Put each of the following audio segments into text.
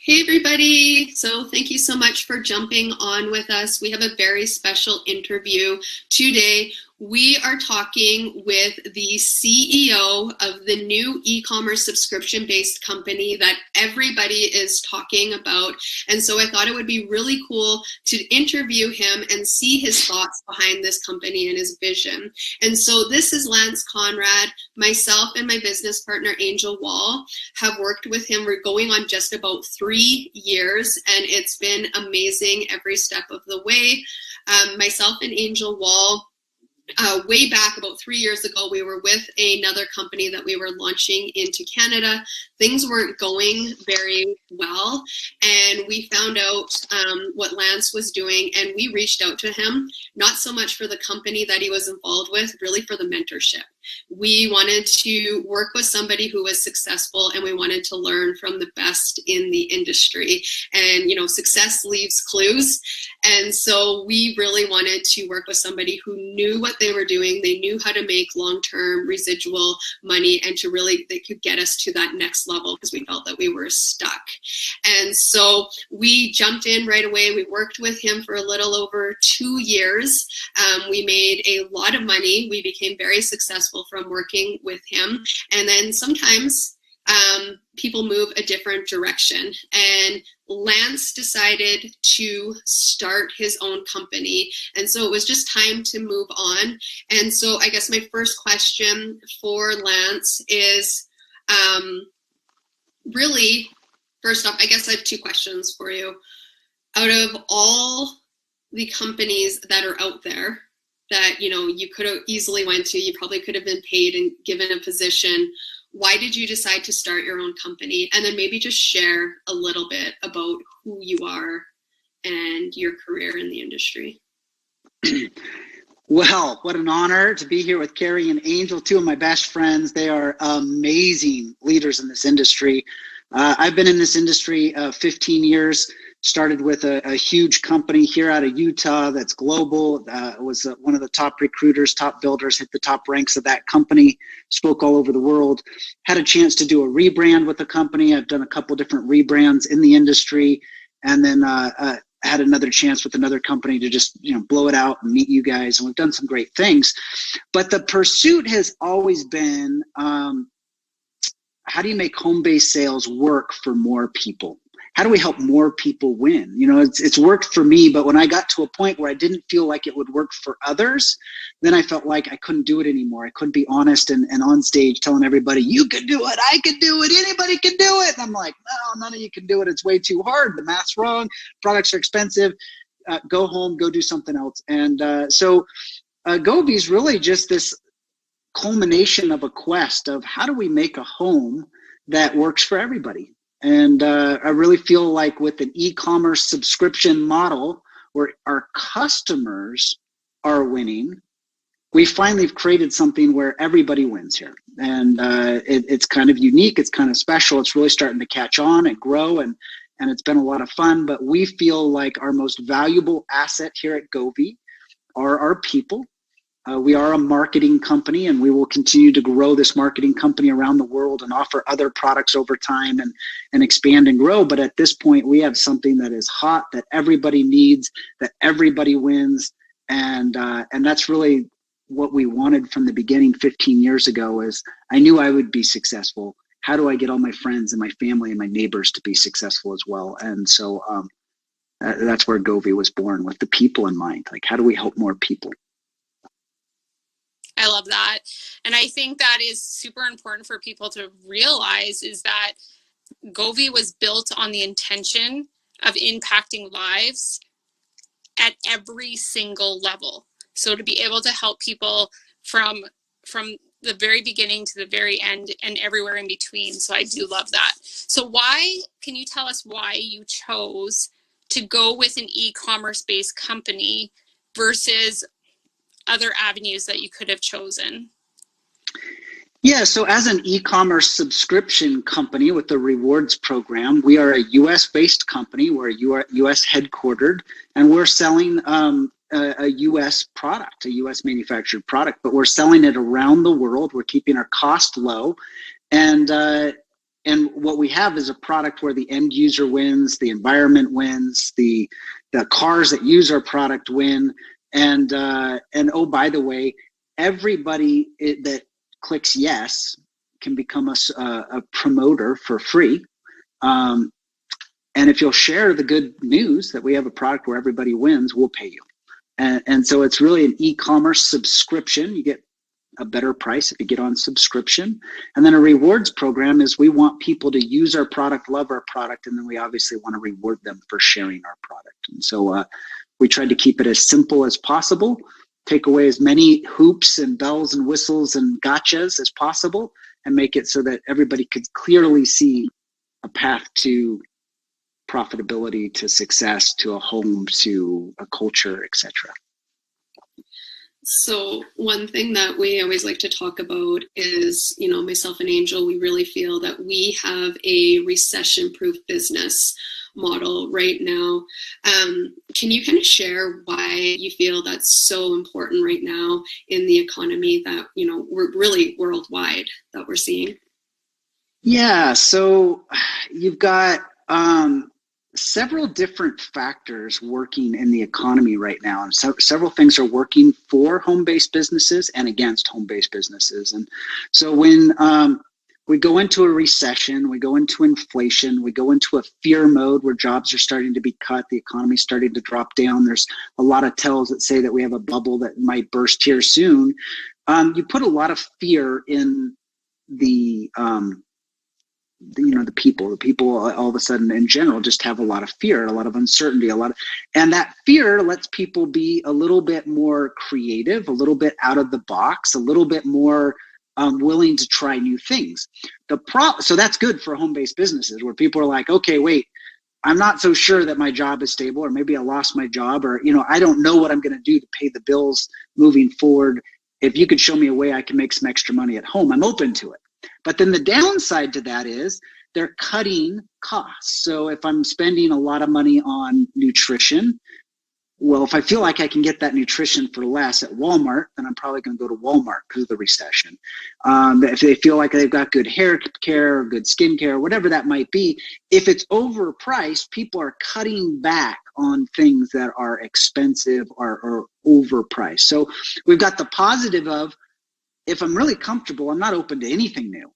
Hey everybody! So thank you so much for jumping on with us. We have a very special interview today. We are talking with the CEO of the new e-commerce subscription-based company that everybody is talking about. And so I thought it would be really cool to interview him and see his thoughts behind this company and his vision. And so this is Lance Conrad. Myself and my business partner, Angel Wall, have worked with him. We're going on just about 3 years, and it's been amazing every step of the way. Myself and Angel Wall, way back about 3 years ago, we were with another company that we were launching into Canada. Things weren't going very well, and we found out what Lance was doing, and we reached out to him, not so much for the company that he was involved with, really for the mentorship. We wanted to work with somebody who was successful, and we wanted to learn from the best in the industry. And, you know, success leaves clues. And so we really wanted to work with somebody who knew what they were doing. They knew how to make long-term residual money, and to really, they could get us to that next level, because we felt that we were stuck. And so we jumped in right away. We worked with him for a little over 2 years. We made a lot of money. We became very successful from working with him. And then sometimes people move a different direction. And Lance decided to start his own company. And so it was just time to move on. And so I guess my first question for Lance is really, first off, I guess I have 2 questions for you. Out of all the companies that are out there that, you know, you could have easily went to, you probably could have been paid and given a position, why did you decide to start your own company? And then maybe just share a little bit about who you are and your career in the industry. Well, what an honor to be here with Carrie and Angel, 2 of my best friends. They are amazing leaders in this industry. I've been in this industry 15 years, started with a huge company here out of Utah that's global. Was one of the top recruiters, top builders, hit the top ranks of that company, spoke all over the world. Had a chance to do a rebrand with the company. I've done a couple different rebrands in the industry, and then had another chance with another company to just, you know, blow it out and meet you guys. And we've done some great things. But the pursuit has always been, how do you make home-based sales work for more people? How do we help more people win? You know, it's worked for me, but when I got to a point where I didn't feel like it would work for others, then I felt like I couldn't do it anymore. I couldn't be honest and on stage telling everybody, you can do it, I can do it, anybody can do it. And I'm like, no, none of you can do it. It's way too hard. The math's wrong. Products are expensive. Go home, go do something else. And so Govee is really just this culmination of a quest of how do we make a home that works for everybody. And I really feel like with an e-commerce subscription model where our customers are winning, we finally have created something where everybody wins here. And it's kind of unique, it's kind of special, it's really starting to catch on and grow, and it's been a lot of fun. But we feel like our most valuable asset here at Govee are our people. We are a marketing company, and we will continue to grow this marketing company around the world and offer other products over time and expand and grow. But at this point, we have something that is hot, that everybody needs, that everybody wins. And that's really what we wanted from the beginning 15 years ago. Is I knew I would be successful. How do I get all my friends and my family and my neighbors to be successful as well? And so that's where Govee was born, with the people in mind. Like, how do we help more people? I love that. And I think that is super important for people to realize, is that Govee was built on the intention of impacting lives at every single level. So to be able to help people from the very beginning to the very end and everywhere in between. So I do love that. So can you tell us why you chose to go with an e-commerce based company versus other avenues that you could have chosen? Yeah, so as an e-commerce subscription company with the rewards program, we are a US-based company. We're US headquartered, and we're selling a US product, a US manufactured product, but we're selling it around the world. We're keeping our cost low. And And what we have is a product where the end user wins, the environment wins, the cars that use our product win, and oh, by the way, everybody that clicks yes can become a promoter for free. And if you'll share the good news that we have a product where everybody wins, we'll pay you. And so it's really an e-commerce subscription. You get a better price if you get on subscription. And then a rewards program is we want people to use our product, love our product, and then we obviously want to reward them for sharing our product. And so we tried to keep it as simple as possible, take away as many hoops and bells and whistles and gotchas as possible, and make it so that everybody could clearly see a path to profitability, to success, to a home, to a culture, etc. So one thing that we always like to talk about is, myself and Angel, we really feel that we have a recession-proof business model right now. Can you kind of share why you feel that's so important right now in the economy that, we're really worldwide that we're seeing? Yeah, so you've got several different factors working in the economy right now, and several things are working for home-based businesses and against home-based businesses. And so when we go into a recession, we go into inflation, we go into a fear mode where jobs are starting to be cut, the economy's starting to drop down, there's a lot of tells that say that we have a bubble that might burst here soon. You put a lot of fear in the people all of a sudden in general just have a lot of fear, a lot of uncertainty, and that fear lets people be a little bit more creative, a little bit out of the box, a little bit more willing to try new things. So that's good for home-based businesses where people are like, okay, wait, I'm not so sure that my job is stable, or maybe I lost my job, or I don't know what I'm going to do to pay the bills moving forward. If you could show me a way I can make some extra money at home, I'm open to it. But then the downside to that is they're cutting costs. So if I'm spending a lot of money on nutrition, well, if I feel like I can get that nutrition for less at Walmart, then I'm probably going to go to Walmart because of the recession. If they feel like they've got good hair care, good skin care, whatever that might be, if it's overpriced, people are cutting back on things that are expensive or overpriced. So we've got the positive of, if I'm really comfortable, I'm not open to anything new,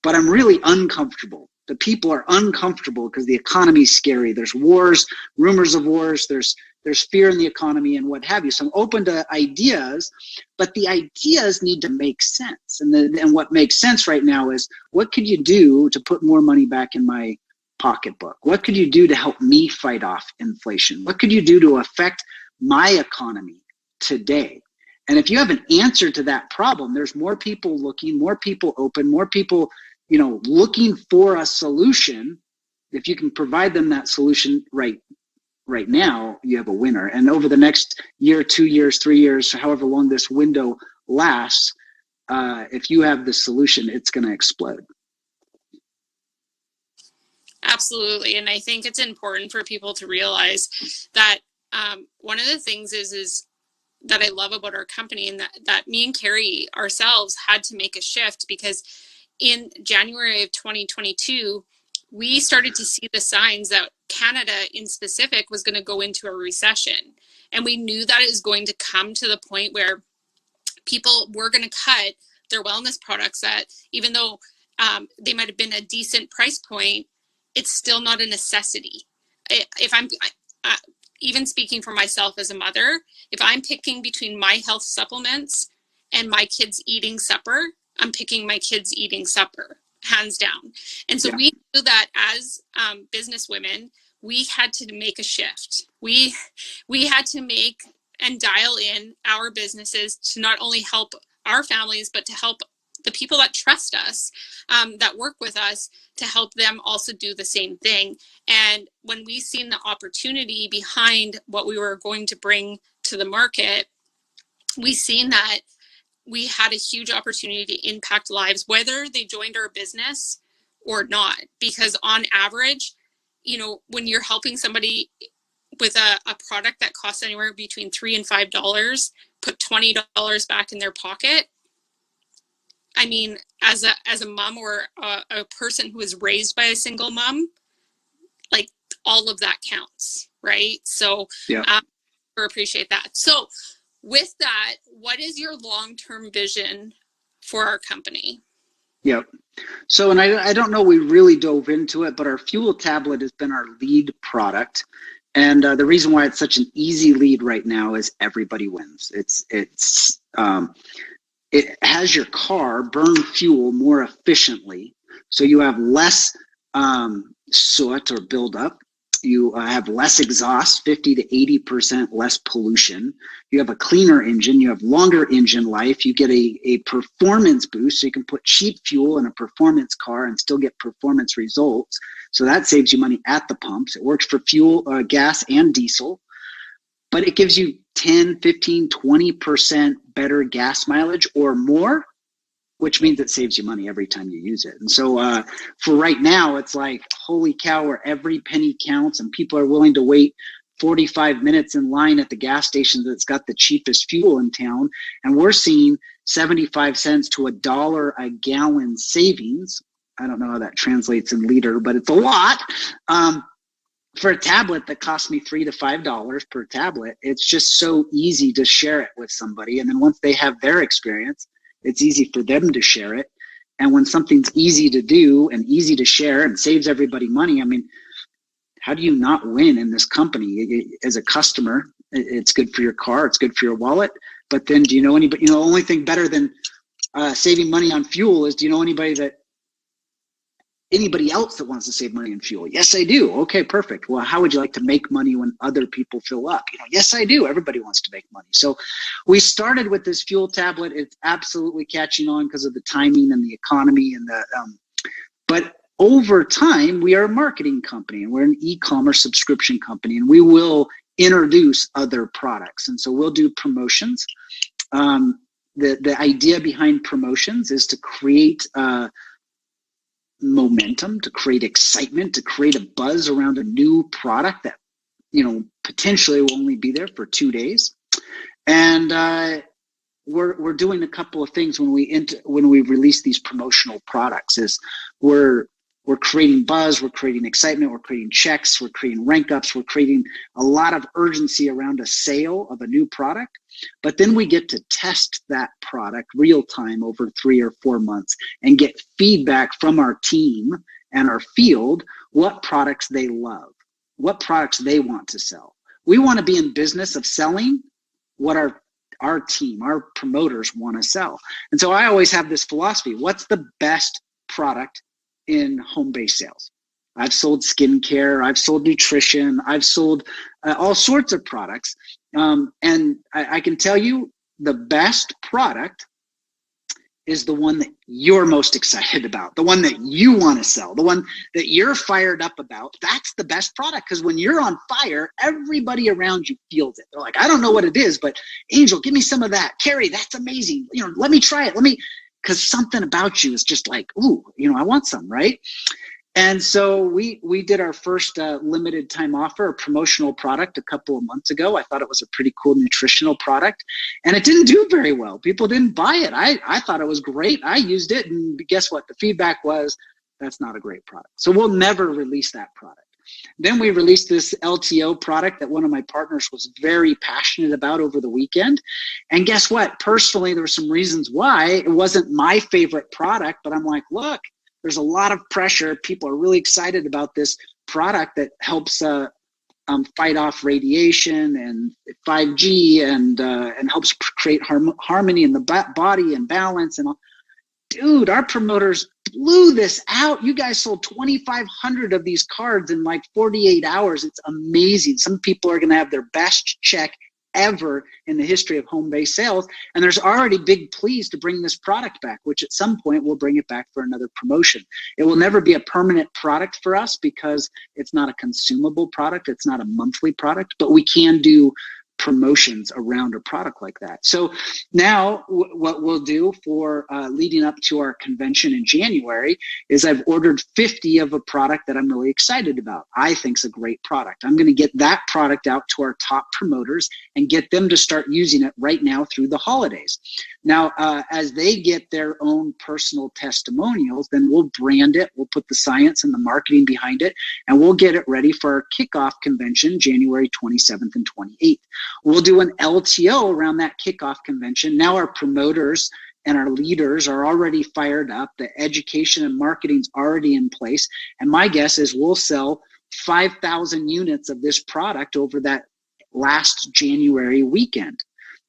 but I'm really uncomfortable. The people are uncomfortable because the economy is scary. There's wars, rumors of wars, there's fear in the economy and what have you. So I'm open to ideas, but the ideas need to make sense. And what makes sense right now is, what could you do to put more money back in my pocketbook? What could you do to help me fight off inflation? What could you do to affect my economy today? And if you have an answer to that problem, there's more people looking, more people open, more people, looking for a solution. If you can provide them that solution right now, you have a winner. And over the next year, 2 years, 3 years, however long this window lasts, if you have the solution, it's going to explode. Absolutely. And I think it's important for people to realize that one of the things is that I love about our company, and that me and Carrie ourselves had to make a shift, because in January of 2022, we started to see the signs that Canada in specific was going to go into a recession. And we knew that it was going to come to the point where people were going to cut their wellness products, that even though they might have been a decent price point, it's still not a necessity. If I'm even speaking for myself as a mother, if I'm picking between my health supplements and my kids eating supper, I'm picking my kids eating supper, hands down. And so we knew that as business women, we had to make a shift. We had to make and dial in our businesses to not only help our families, but to help the people that trust us, that work with us, to help them also do the same thing. And when we seen the opportunity behind what we were going to bring to the market, we seen that we had a huge opportunity to impact lives, whether they joined our business or not. Because on average, when you're helping somebody with a product that costs anywhere between $3 and $5, put $20 back in their pocket, I mean, as a mom or a person who is raised by a single mom, like all of that counts, right? So Yeah. I appreciate that. So with that, what is your long-term vision for our company? Yep. So, and I don't know, we really dove into it, but our fuel tablet has been our lead product. And the reason why it's such an easy lead right now is everybody wins. It has your car burn fuel more efficiently, so you have less soot or buildup. You have less exhaust, 50 to 80% less pollution. You have a cleaner engine. You have longer engine life. You get a performance boost, so you can put cheap fuel in a performance car and still get performance results. So that saves you money at the pumps. It works for fuel, gas, and diesel. But it gives you 10, 15, 20% better gas mileage or more, which means it saves you money every time you use it. And so for right now, it's like, holy cow, where every penny counts and people are willing to wait 45 minutes in line at the gas station that's got the cheapest fuel in town. And we're seeing 75 cents to $1 a gallon savings. I don't know how that translates in liter, but it's a lot. For a tablet that costs me $3 to $5 per tablet, it's just so easy to share it with somebody. And then once they have their experience, it's easy for them to share it. And when something's easy to do and easy to share and saves everybody money, I mean, how do you not win in this company? As a customer, it's good for your car, it's good for your wallet. But then do you know anybody, the only thing better than saving money on fuel is, do you know anybody else that wants to save money on fuel? Yes, I do. Okay, perfect. Well, how would you like to make money when other people fill up? Yes, I do. Everybody wants to make money. So we started with this fuel tablet. It's absolutely catching on because of the timing and the economy and but over time, we are a marketing company and we're an e-commerce subscription company, and we will introduce other products. And so we'll do promotions. The idea behind promotions is to create momentum, to create excitement, to create a buzz around a new product that potentially will only be there for 2 days. And we're doing a couple of things when we release these promotional products. Is we're creating buzz, we're creating excitement, we're creating checks, we're creating rank ups, we're creating a lot of urgency around a sale of a new product. But then we get to test that product real time over 3 or 4 months and get feedback from our team and our field, what products they love, what products they want to sell. We want to be in business of selling what our team, our promoters want to sell. And so I always have this philosophy: what's the best product in home-based sales? I've sold skincare, I've sold nutrition, I've sold all sorts of products. And I can tell you the best product is the one that you're most excited about, the one that you want to sell, the one that you're fired up about. That's the best product, because when you're on fire, everybody around you feels it. They're like, I don't know what it is, but Angel, give me some of that. Carrie, that's amazing. Let me try it. Because something about you is just like, ooh, I want some, right? And so we did our first limited time offer, a promotional product, a couple of months ago. I thought it was a pretty cool nutritional product, and it didn't do very well. People didn't buy it. I thought it was great. I used it, and guess what? The feedback was, that's not a great product. So we'll never release that product. Then we released this LTO product that one of my partners was very passionate about over the weekend. And guess what? Personally, there were some reasons why it wasn't my favorite product, but I'm like, look, there's a lot of pressure. People are really excited about this product that helps fight off radiation and 5G and helps create harmony in the body and balance and all. Dude, our promoters blew this out. You guys sold 2,500 of these cards in like 48 hours. It's amazing. Some people are going to have their best check ever in the history of home-based sales. And there's already big pleas to bring this product back, which at some point we'll bring it back for another promotion. It will never be a permanent product for us because it's not a consumable product. It's not a monthly product, but we can do promotions around a product like that. So now what we'll do for leading up to our convention in January is I've ordered 50 of a product that I'm really excited about. I think's a great product. I'm going to get that product out to our top promoters and get them to start using it right now through the holidays. Now, as they get their own personal testimonials, then we'll brand it, we'll put the science and the marketing behind it, and we'll get it ready for our kickoff convention, January 27th and 28th. We'll do an LTO around that kickoff convention. Now our promoters and our leaders are already fired up. The education and marketing's already in place. And my guess is we'll sell 5,000 units of this product over that last January weekend.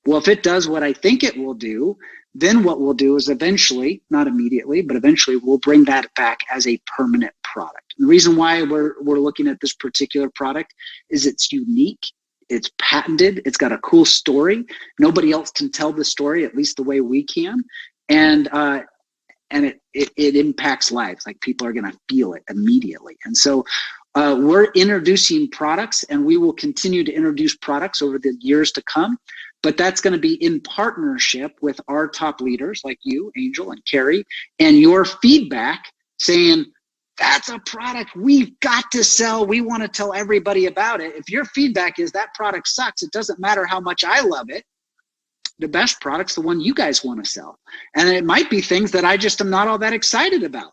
Well, if it does what I think it will do, then what we'll do is eventually, not immediately, but eventually we'll bring that back as a permanent product. And the reason why we're looking at this particular product is it's unique, it's patented, it's got a cool story. Nobody else can tell the story, at least the way we can. And it impacts lives. Like, people are going to feel it immediately. And so we're introducing products, and we will continue to introduce products over the years to come. But that's going to be in partnership with our top leaders like you, Angel and Carrie, and your feedback saying, that's a product we've got to sell. We want to tell everybody about it. If your feedback is that product sucks, it doesn't matter how much I love it. The best product's the one you guys want to sell. And it might be things that I just am not all that excited about.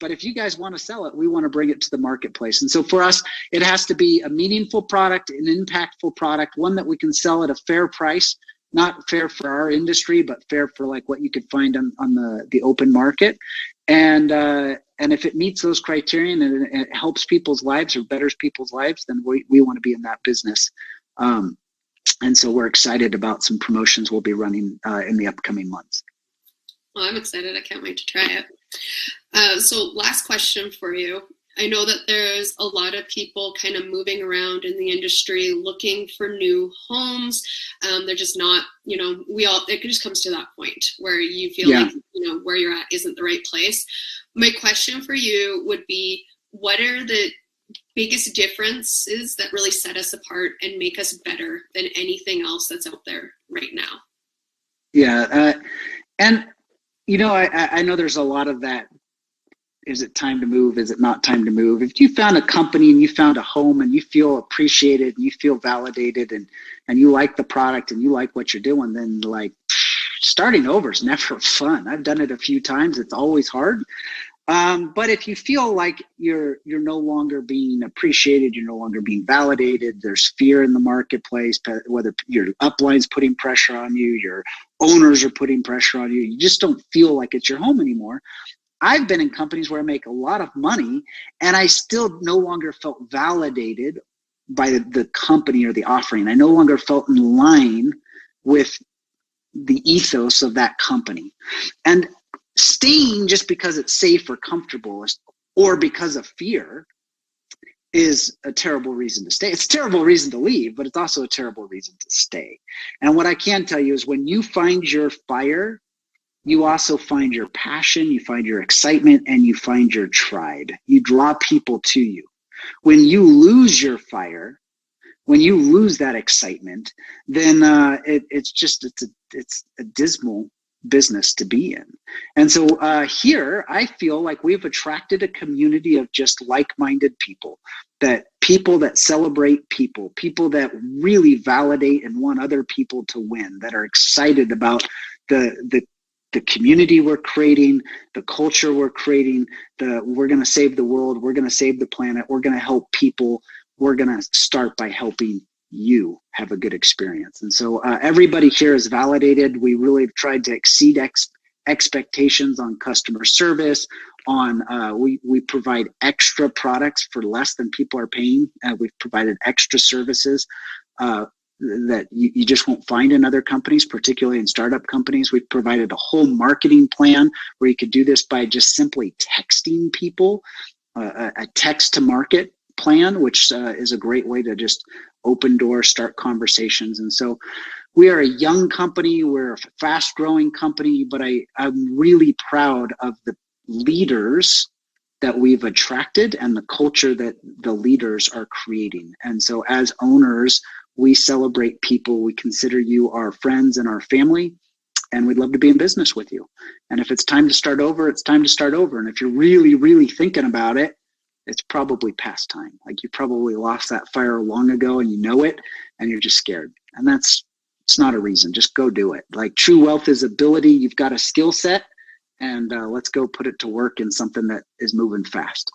But if you guys want to sell it, we want to bring it to the marketplace. And so for us, it has to be a meaningful product, an impactful product, one that we can sell at a fair price, not fair for our industry, but fair for like what you could find on the open market. And if it meets those criteria and it helps people's lives or betters people's lives, then we want to be in that business. And so we're excited about some promotions we'll be running in the upcoming months. Well, I'm excited. I can't wait to try it. So last question for you. I know that there's a lot of people kind of moving around in the industry looking for new homes. They're just not, it just comes to that point where you feel like, where you're at isn't the right place. My question for you would be, what are the biggest differences that really set us apart and make us better than anything else that's out there right now? Yeah. And, I know there's a lot of that. Is it time to move? Is it not time to move? If you found a company and you found a home and you feel appreciated and you feel validated and you like the product and you like what you're doing, then like starting over is never fun. I've done it a few times. It's always hard. But if you feel like you're no longer being appreciated, you're no longer being validated, there's fear in the marketplace, whether your upline's putting pressure on you, your owners are putting pressure on you, you just don't feel like it's your home anymore. I've been in companies where I make a lot of money and I still no longer felt validated by the company or the offering. I no longer felt in line with the ethos of that company. And staying just because it's safe or comfortable or because of fear is a terrible reason to stay. It's a terrible reason to leave, but it's also a terrible reason to stay. And what I can tell you is when you find your fire, you also find your passion, you find your excitement, and you find your tribe. You draw people to you. When you lose your fire, when you lose that excitement, then it's a dismal business to be in. And so here, I feel like we've attracted a community of just like-minded people that celebrate people that really validate and want other people to win, that are excited about the community we're creating, the culture we're creating, we're going to save the world, we're going to save the planet, we're going to help people, we're going to start by helping you have a good experience. And so everybody here is validated. We really tried to exceed expectations on customer service, we provide extra products for less than people are paying. We've provided extra services that you just won't find in other companies, particularly in startup companies. We've provided a whole marketing plan where you could do this by just simply texting people, a text to market plan, which is a great way to just open doors, start conversations. And so we are a young company, we're a fast growing company, but I'm really proud of the leaders that we've attracted and the culture that the leaders are creating. And so as owners, we celebrate people. We consider you our friends and our family, and we'd love to be in business with you. And if it's time to start over, it's time to start over. And if you're really, really thinking about it, it's probably past time. Like you probably lost that fire long ago and you know it, and you're just scared. And that's It's not a reason. Just go do it. Like, true wealth is ability. You've got a skill set, and let's go put it to work in something that is moving fast.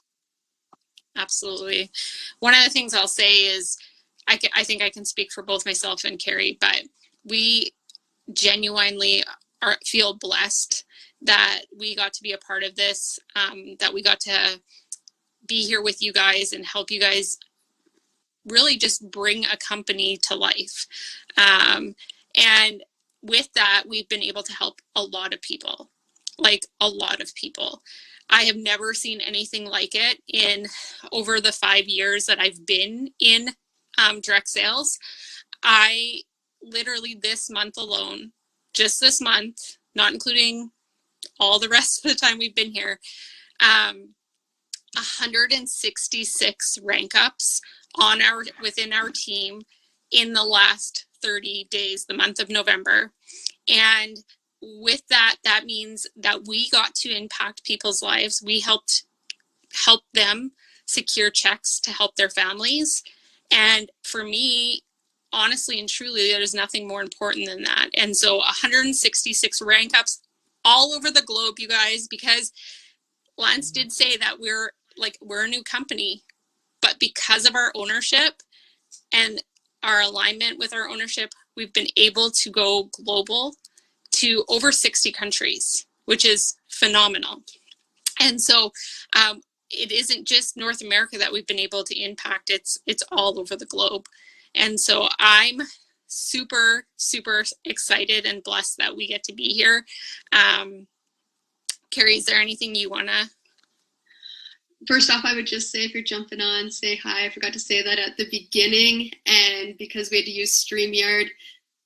Absolutely. One of the things I'll say is, I think I can speak for both myself and Carrie, but we genuinely feel blessed that we got to be a part of this, that we got to be here with you guys and help you guys really just bring a company to life. And with that, we've been able to help a lot of people, like a lot of people. I have never seen anything like it in over the 5 years that I've been in direct sales. I literally, this month alone, just this month, not including all the rest of the time we've been here, 166 rank ups within our team in the last 30 days, the month of November. And with that means that we got to impact people's lives. We helped them secure checks to help their families. And for me, honestly and truly, there's nothing more important than that. And so 166 rank ups all over the globe, you guys, because Lance did say that we're a new company, but because of our ownership and our alignment with our ownership, we've been able to go global to over 60 countries, which is phenomenal. And so it isn't just North America that we've been able to impact, it's all over the globe. And so I'm super, super excited and blessed that we get to be here. Carrie, is there anything you want to? First off, I would just say, if you're jumping on, say hi. I forgot to say that at the beginning, and because we had to use StreamYard,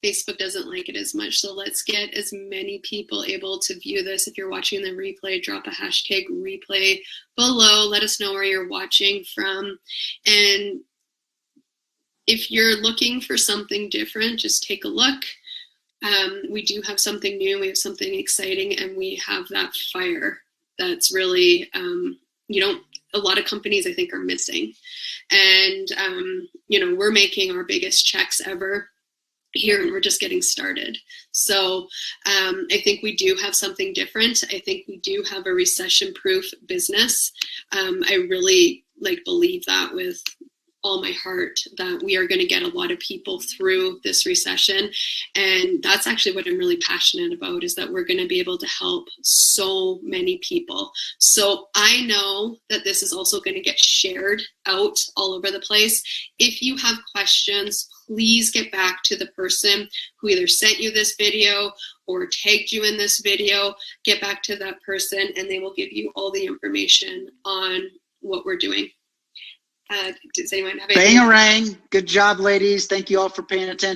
Facebook doesn't like it as much. So let's get as many people able to view this. If you're watching the replay, drop a hashtag replay below. Let us know where you're watching from. And if you're looking for something different, just take a look. We do have something new. We have something exciting, and we have that fire that's really, a lot of companies I think are missing. And, we're making our biggest checks ever here, and we're just getting started. So I think we do have something different. I think we do have a recession-proof business. I really believe that with all my heart, that we are going to get a lot of people through this recession. And that's actually what I'm really passionate about, is that we're going to be able to help so many people. So I know that this is also going to get shared out all over the place. If you have questions, please get back to the person who either sent you this video or tagged you in this video. Get back to that person, and they will give you all the information on what we're doing. Does anyone have anything? Bang-a-rang. Good job, ladies. Thank you all for paying attention.